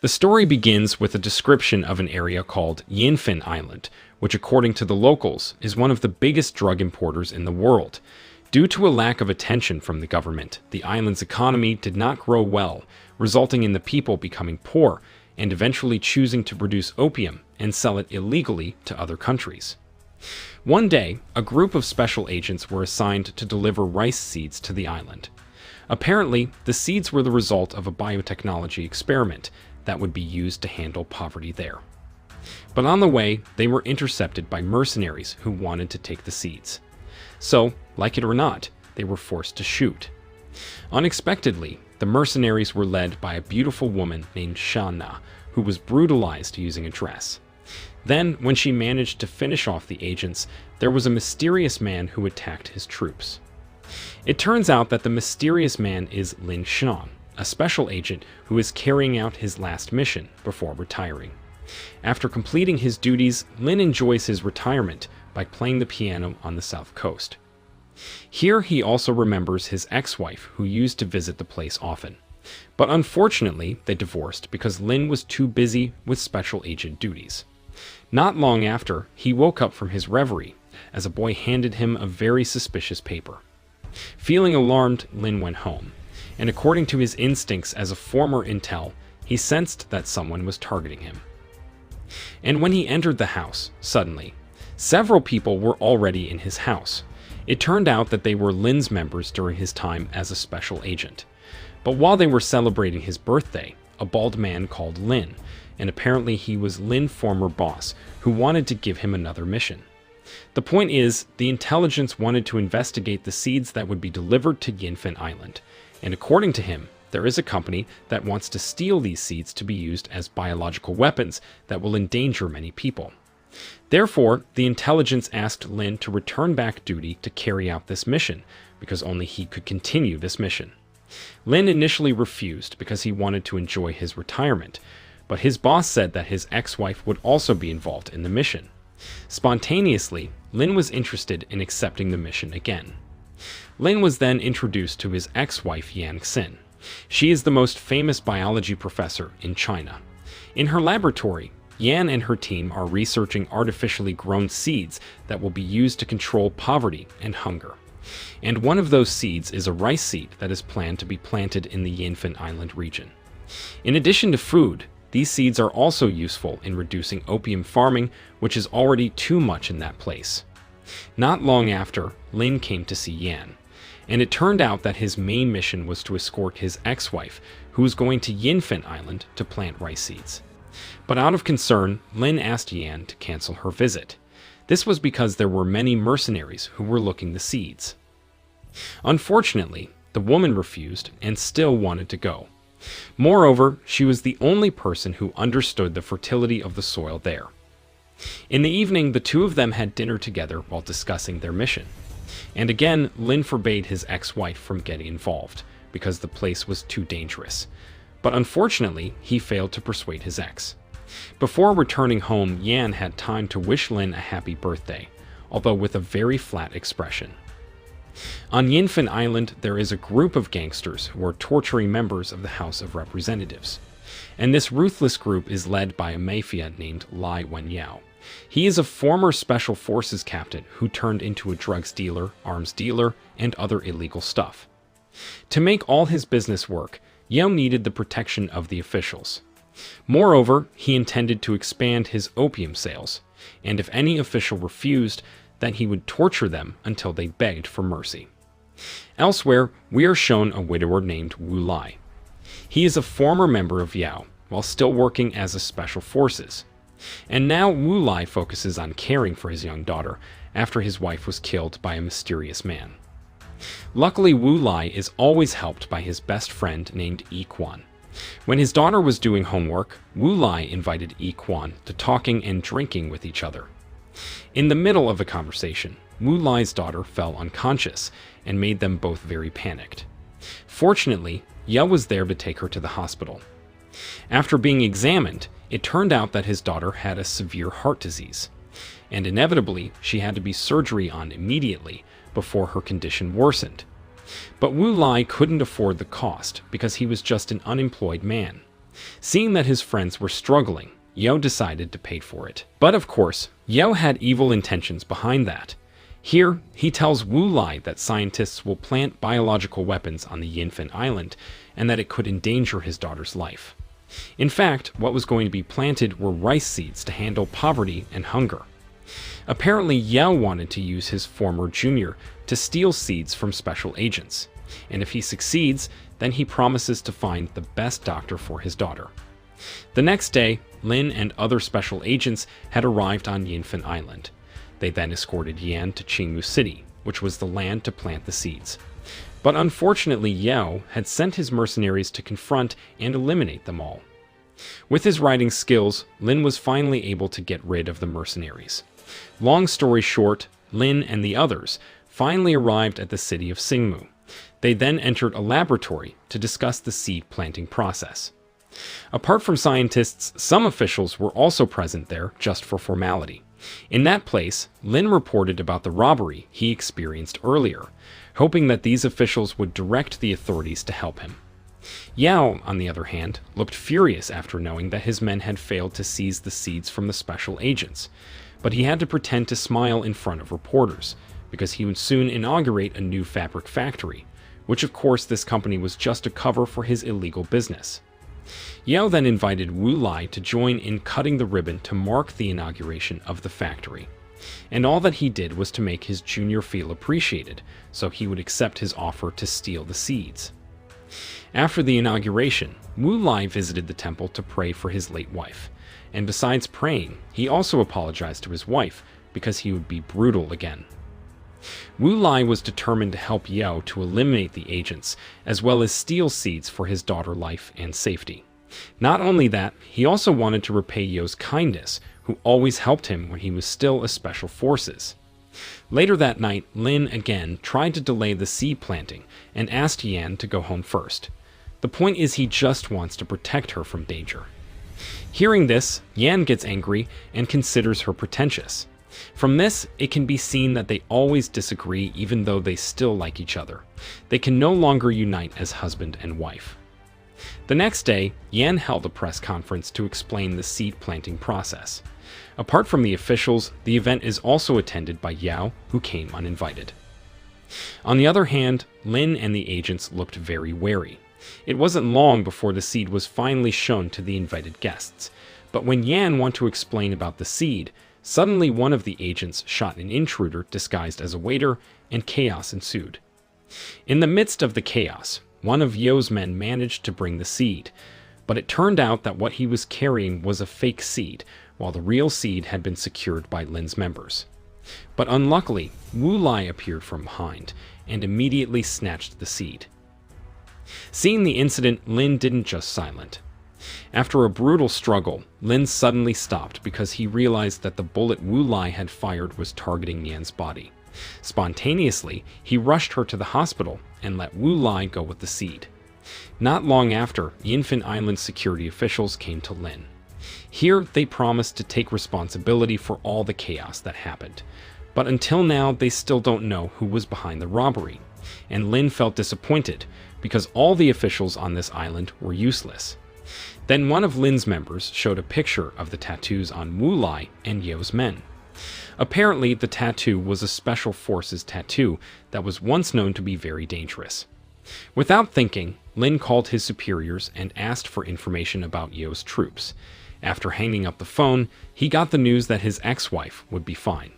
The story begins with a description of an area called Yinfen Island, which according to the locals is one of the biggest drug importers in the world. Due to a lack of attention from the government, the island's economy did not grow well, resulting in the people becoming poor and eventually choosing to produce opium and sell it illegally to other countries. One day, a group of special agents were assigned to deliver rice seeds to the island. Apparently, the seeds were the result of a biotechnology experiment that would be used to handle poverty there. But on the way, they were intercepted by mercenaries who wanted to take the seeds. So, like it or not, they were forced to shoot. Unexpectedly, the mercenaries were led by a beautiful woman named Shanna, who was brutalized using a dress. Then, when she managed to finish off the agents, there was a mysterious man who attacked his troops. It turns out that the mysterious man is Lin Shan, a special agent who is carrying out his last mission before retiring. After completing his duties, Lin enjoys his retirement by playing the piano on the south coast. Here he also remembers his ex-wife who used to visit the place often. But unfortunately, they divorced because Lin was too busy with special agent duties. Not long after, he woke up from his reverie as a boy handed him a very suspicious paper. Feeling alarmed, Lin went home, and according to his instincts as a former intel, he sensed that someone was targeting him. And when he entered the house, suddenly, several people were already in his house. It turned out that they were Lin's members during his time as a special agent. But while they were celebrating his birthday, a bald man called Lin, and apparently he was Lin's former boss, who wanted to give him another mission. The point is, the intelligence wanted to investigate the seeds that would be delivered to Yinfen Island, and according to him, there is a company that wants to steal these seeds to be used as biological weapons that will endanger many people. Therefore, the intelligence asked Lin to return back duty to carry out this mission, because only he could continue this mission. Lin initially refused because he wanted to enjoy his retirement, but his boss said that his ex-wife would also be involved in the mission. Spontaneously, Lin was interested in accepting the mission again. Lin was then introduced to his ex-wife Yang Xin. She is the most famous biology professor in China. In her laboratory, Yan and her team are researching artificially grown seeds that will be used to control poverty and hunger. And one of those seeds is a rice seed that is planned to be planted in the Yinfen Island region. In addition to food, these seeds are also useful in reducing opium farming, which is already too much in that place. Not long after, Lin came to see Yan, and it turned out that his main mission was to escort his ex-wife, who was going to Yinfen Island to plant rice seeds. But out of concern, Lin asked Yan to cancel her visit. This was because there were many mercenaries who were looking the seeds. Unfortunately, the woman refused and still wanted to go. Moreover, she was the only person who understood the fertility of the soil there. In the evening, the two of them had dinner together while discussing their mission. And again, Lin forbade his ex-wife from getting involved, because the place was too dangerous. But unfortunately, he failed to persuade his ex. Before returning home, Yan had time to wish Lin a happy birthday, although with a very flat expression. On Yinfen Island, there is a group of gangsters who are torturing members of the House of Representatives. And this ruthless group is led by a mafia named Lai Wenyao. He is a former special forces captain who turned into a drugs dealer, arms dealer, and other illegal stuff. To make all his business work, Yao needed the protection of the officials. Moreover, he intended to expand his opium sales, and if any official refused, then he would torture them until they begged for mercy. Elsewhere, we are shown a widower named Wu Lai. He is a former member of Yao, while still working as a special forces. And now Wu Lai focuses on caring for his young daughter after his wife was killed by a mysterious man. Luckily, Wu Lai is always helped by his best friend named Yi Quan. When his daughter was doing homework, Wu Lai invited Yi Quan to talking and drinking with each other. In the middle of a conversation, Wu Lai's daughter fell unconscious and made them both very panicked. Fortunately, Yao was there to take her to the hospital. After being examined, it turned out that his daughter had a severe heart disease, and inevitably she had to be surgery on immediately before her condition worsened. But Wu Lai couldn't afford the cost because he was just an unemployed man. Seeing that his friends were struggling, Yao decided to pay for it. But of course, Yao had evil intentions behind that. Here, he tells Wu Lai that scientists will plant biological weapons on the Yinfen Island and that it could endanger his daughter's life. In fact, what was going to be planted were rice seeds to handle poverty and hunger. Apparently, Yao wanted to use his former junior to steal seeds from special agents, and if he succeeds, then he promises to find the best doctor for his daughter. The next day, Lin and other special agents had arrived on Yinfen Island. They then escorted Yan to Qingmu City, which was the land to plant the seeds. But unfortunately, Yao had sent his mercenaries to confront and eliminate them all. With his writing skills, Lin was finally able to get rid of the mercenaries. Long story short, Lin and the others finally arrived at the city of Xingmu. They then entered a laboratory to discuss the seed planting process. Apart from scientists, some officials were also present there just for formality. In that place, Lin reported about the robbery he experienced earlier, hoping that these officials would direct the authorities to help him. Yao, on the other hand, looked furious after knowing that his men had failed to seize the seeds from the special agents, but he had to pretend to smile in front of reporters, because he would soon inaugurate a new fabric factory, which of course this company was just a cover for his illegal business. Yao then invited Wu Lai to join in cutting the ribbon to mark the inauguration of the factory. And all that he did was to make his junior feel appreciated, so he would accept his offer to steal the seeds. After the inauguration, Wu Lai visited the temple to pray for his late wife, and besides praying, he also apologized to his wife because he would be brutal again. Wu Lai was determined to help Yao to eliminate the agents, as well as steal seeds for his daughter's life and safety. Not only that, he also wanted to repay Yao's kindness, who always helped him when he was still a special forces. Later that night, Lin again tried to delay the seed planting and asked Yan to go home first. The point is he just wants to protect her from danger. Hearing this, Yan gets angry and considers her pretentious. From this, it can be seen that they always disagree even though they still like each other. They can no longer unite as husband and wife. The next day, Yan held a press conference to explain the seed planting process. Apart from the officials, the event is also attended by Yao, who came uninvited. On the other hand, Lin and the agents looked very wary. It wasn't long before the seed was finally shown to the invited guests, but when Yan wanted to explain about the seed, suddenly one of the agents shot an intruder disguised as a waiter, and chaos ensued. In the midst of the chaos, one of Yao's men managed to bring the seed, but it turned out that what he was carrying was a fake seed, while the real seed had been secured by Lin's members. But unluckily, Wu Lai appeared from behind, and immediately snatched the seed. Seeing the incident, Lin didn't just silent. After a brutal struggle, Lin suddenly stopped because he realized that the bullet Wu Lai had fired was targeting Yan's body. Spontaneously, he rushed her to the hospital and let Wu Lai go with the seed. Not long after, Yinfen Island security officials came to Lin. Here, they promised to take responsibility for all the chaos that happened. But until now, they still don't know who was behind the robbery. And Lin felt disappointed because all the officials on this island were useless. Then one of Lin's members showed a picture of the tattoos on Wu Lai and Yao's men. Apparently, the tattoo was a special forces tattoo that was once known to be very dangerous. Without thinking, Lin called his superiors and asked for information about Yao's troops. After hanging up the phone, he got the news that his ex-wife would be fine.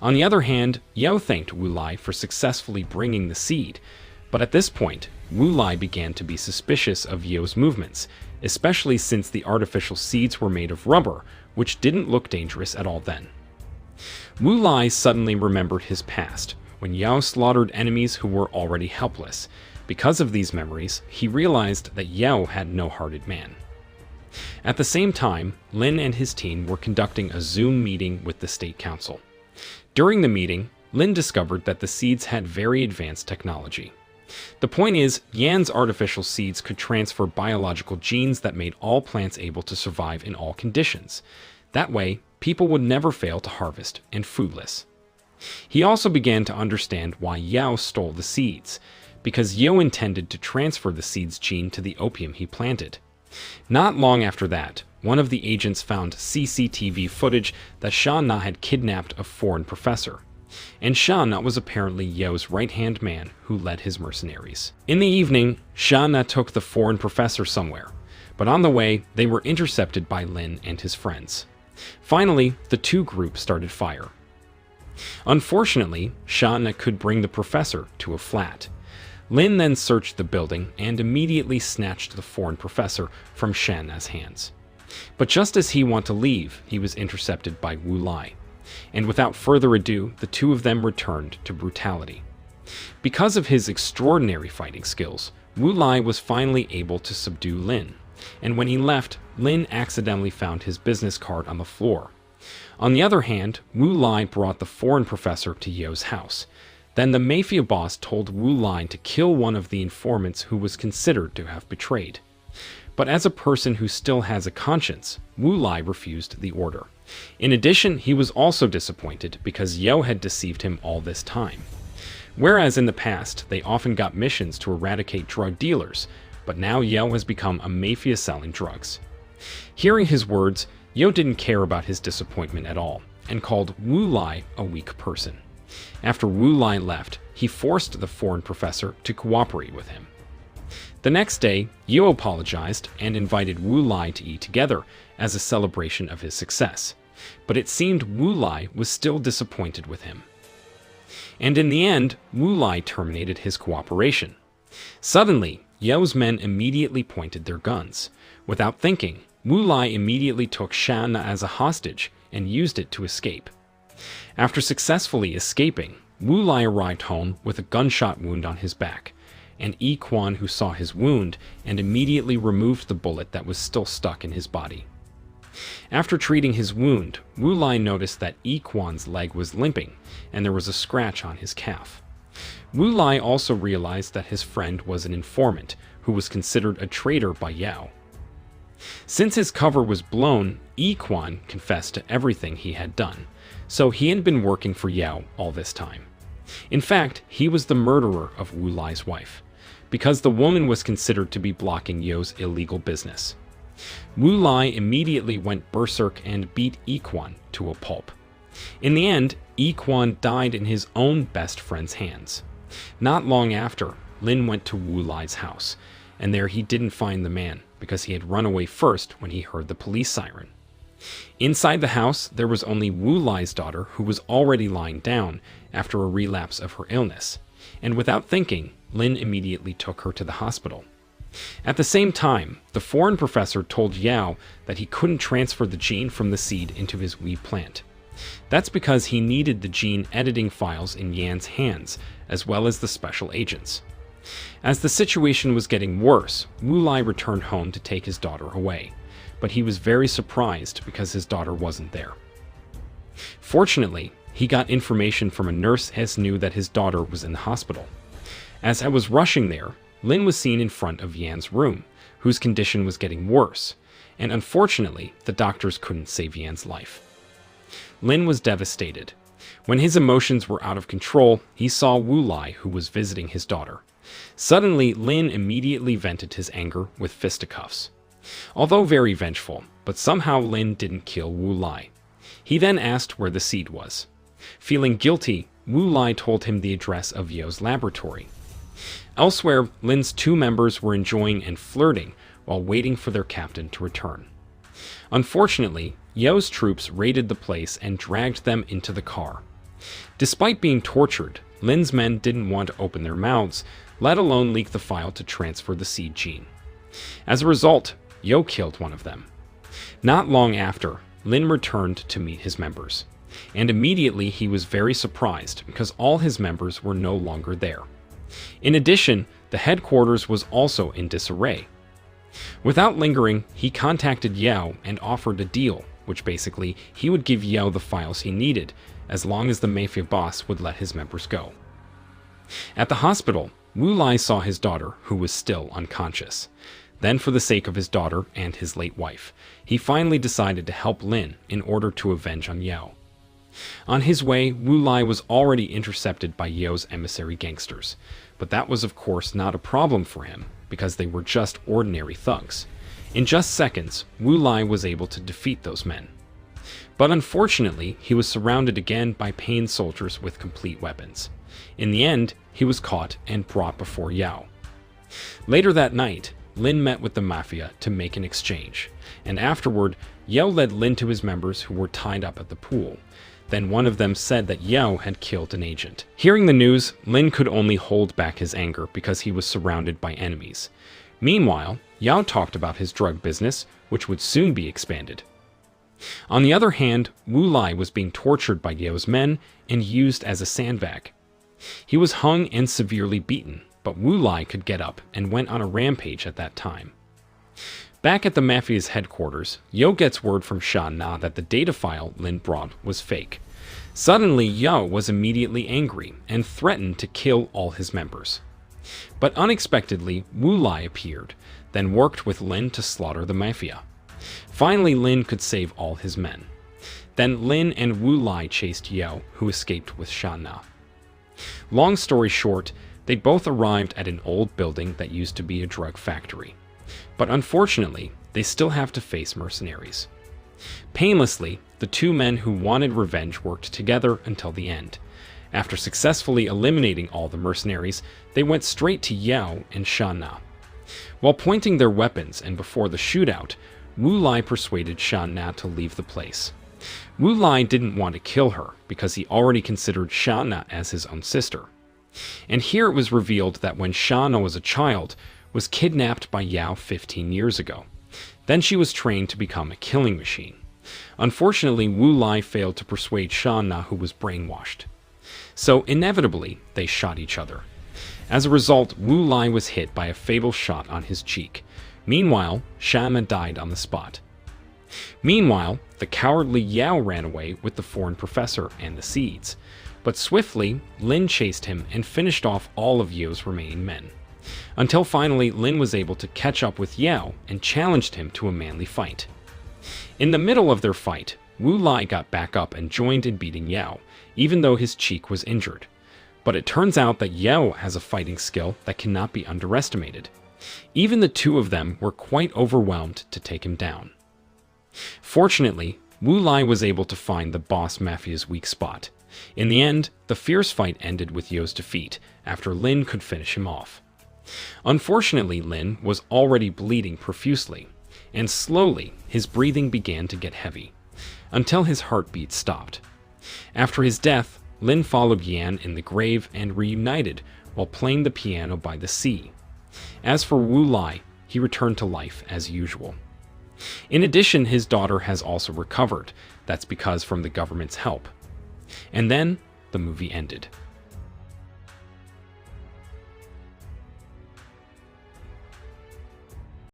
On the other hand, Yao thanked Wu Lai for successfully bringing the seed, but at this point, Wu Lai began to be suspicious of Yao's movements, especially since the artificial seeds were made of rubber, which didn't look dangerous at all then. Wu Lai suddenly remembered his past, when Yao slaughtered enemies who were already helpless. Because of these memories, he realized that Yao had no hearted man. At the same time, Lin and his team were conducting a Zoom meeting with the State Council. During the meeting, Lin discovered that the seeds had very advanced technology. The point is, Yan's artificial seeds could transfer biological genes that made all plants able to survive in all conditions. That way, people would never fail to harvest and foodless. He also began to understand why Yao stole the seeds, because Yao intended to transfer the seeds gene to the opium he planted. Not long after that, one of the agents found CCTV footage that Sha Na had kidnapped a foreign professor, and Sha Na was apparently Yeo's right-hand man who led his mercenaries. In the evening, Sha Na took the foreign professor somewhere, but on the way, they were intercepted by Lin and his friends. Finally, the two groups started fire. Unfortunately, Sha Na could bring the professor to a flat. Lin then searched the building and immediately snatched the foreign professor from Sha Na's hands. But just as he wanted to leave, he was intercepted by Wu Lai, and without further ado, the two of them returned to brutality. Because of his extraordinary fighting skills, Wu Lai was finally able to subdue Lin, and when he left, Lin accidentally found his business card on the floor. On the other hand, Wu Lai brought the foreign professor to Yeo's house. Then the mafia boss told Wu Lai to kill one of the informants who was considered to have betrayed. But as a person who still has a conscience, Wu Lai refused the order. In addition, he was also disappointed because Yeo had deceived him all this time. Whereas in the past, they often got missions to eradicate drug dealers, but now Yeo has become a mafia selling drugs. Hearing his words, Yeo didn't care about his disappointment at all, and called Wu Lai a weak person. After Wu Lai left, he forced the foreign professor to cooperate with him. The next day, Yeo apologized and invited Wu Lai to eat together as a celebration of his success, but it seemed Wu Lai was still disappointed with him. And in the end, Wu Lai terminated his cooperation. Suddenly, Yeo's men immediately pointed their guns. Without thinking, Wu Lai immediately took Sha Na as a hostage and used it to escape. After successfully escaping, Wu Lai arrived home with a gunshot wound on his back, and Yi Quan who saw his wound and immediately removed the bullet that was still stuck in his body. After treating his wound, Wu Lai noticed that Yi Quan's leg was limping and there was a scratch on his calf. Wu Lai also realized that his friend was an informant who was considered a traitor by Yao. Since his cover was blown, Yi Quan confessed to everything he had done, so he had been working for Yao all this time. In fact, he was the murderer of Wu Lai's wife, because the woman was considered to be blocking Yeo's illegal business. Wu Lai immediately went berserk and beat Yi Quan to a pulp. In the end, Yi Quan died in his own best friend's hands. Not long after, Lin went to Wu Lai's house, and there he didn't find the man because he had run away first when he heard the police siren. Inside the house, there was only Wu Lai's daughter who was already lying down after a relapse of her illness, and without thinking, Lin immediately took her to the hospital. At the same time, the foreign professor told Yao that he couldn't transfer the gene from the seed into his weed plant. That's because he needed the gene editing files in Yan's hands, as well as the special agents. As the situation was getting worse, Wu Lai returned home to take his daughter away, but he was very surprised because his daughter wasn't there. Fortunately, he got information from a nurse as knew that his daughter was in the hospital. As I was rushing there, Lin was seen in front of Yan's room, whose condition was getting worse, and unfortunately, the doctors couldn't save Yan's life. Lin was devastated. When his emotions were out of control, he saw Wu Lai, who was visiting his daughter. Suddenly, Lin immediately vented his anger with fisticuffs. Although very vengeful, but somehow Lin didn't kill Wu Lai. He then asked where the seed was. Feeling guilty, Wu Lai told him the address of Yeo's laboratory. Elsewhere, Lin's two members were enjoying and flirting while waiting for their captain to return. Unfortunately, Yeo's troops raided the place and dragged them into the car. Despite being tortured, Lin's men didn't want to open their mouths, let alone leak the file to transfer the seed gene. As a result, Yeo killed one of them. Not long after, Lin returned to meet his members, and immediately he was very surprised because all his members were no longer there. In addition, the headquarters was also in disarray. Without lingering, he contacted Yao and offered a deal, which basically he would give Yao the files he needed, as long as the mafia boss would let his members go. At the hospital, Wu Lai saw his daughter, who was still unconscious. Then, for the sake of his daughter and his late wife, he finally decided to help Lin in order to avenge on Yao. On his way, Wu Lai was already intercepted by Yeo's emissary gangsters, but that was of course not a problem for him because they were just ordinary thugs. In just seconds, Wu Lai was able to defeat those men. But unfortunately, he was surrounded again by Pain soldiers with complete weapons. In the end, he was caught and brought before Yao. Later that night, Lin met with the mafia to make an exchange, and afterward, Yao led Lin to his members who were tied up at the pool. Then one of them said that Yao had killed an agent. Hearing the news, Lin could only hold back his anger because he was surrounded by enemies. Meanwhile, Yao talked about his drug business, which would soon be expanded. On the other hand, Wu Lai was being tortured by Yao's men and used as a sandbag. He was hung and severely beaten, but Wu Lai could get up and went on a rampage at that time. Back at the mafia's headquarters, Yao gets word from Sha Na that the data file Lin brought was fake. Suddenly, Yao was immediately angry and threatened to kill all his members. But unexpectedly, Wu Lai appeared, then worked with Lin to slaughter the mafia. Finally, Lin could save all his men. Then Lin and Wu Lai chased Yao, who escaped with Sha Na. Long story short, they both arrived at an old building that used to be a drug factory. But unfortunately, they still have to face mercenaries. Painlessly, the two men who wanted revenge worked together until the end. After successfully eliminating all the mercenaries, they went straight to Yao and Sha Na. While pointing their weapons and before the shootout, Wu Lai persuaded Sha Na to leave the place. Wu Lai didn't want to kill her because he already considered Sha Na as his own sister. And here it was revealed that when Sha Na was a child, was kidnapped by Yao 15 years ago. Then she was trained to become a killing machine. Unfortunately, Wu Lai failed to persuade Sha Na, who was brainwashed. So inevitably, they shot each other. As a result, Wu Lai was hit by a fatal shot on his cheek. Meanwhile, Sha Na died on the spot. Meanwhile, the cowardly Yao ran away with the foreign professor and the seeds. But swiftly, Lin chased him and finished off all of Yao's remaining men. Until finally, Lin was able to catch up with Yao and challenged him to a manly fight. In the middle of their fight, Wu Lai got back up and joined in beating Yao, even though his cheek was injured. But it turns out that Yao has a fighting skill that cannot be underestimated. Even the two of them were quite overwhelmed to take him down. Fortunately, Wu Lai was able to find the boss mafia's weak spot. In the end, the fierce fight ended with Yao's defeat after Lin could finish him off. Unfortunately, Lin was already bleeding profusely, and slowly his breathing began to get heavy, until his heartbeat stopped. After his death, Lin followed Yan in the grave and reunited while playing the piano by the sea. As for Wu Lai, he returned to life as usual. In addition, his daughter has also recovered. That's because from the government's help. And then, the movie ended.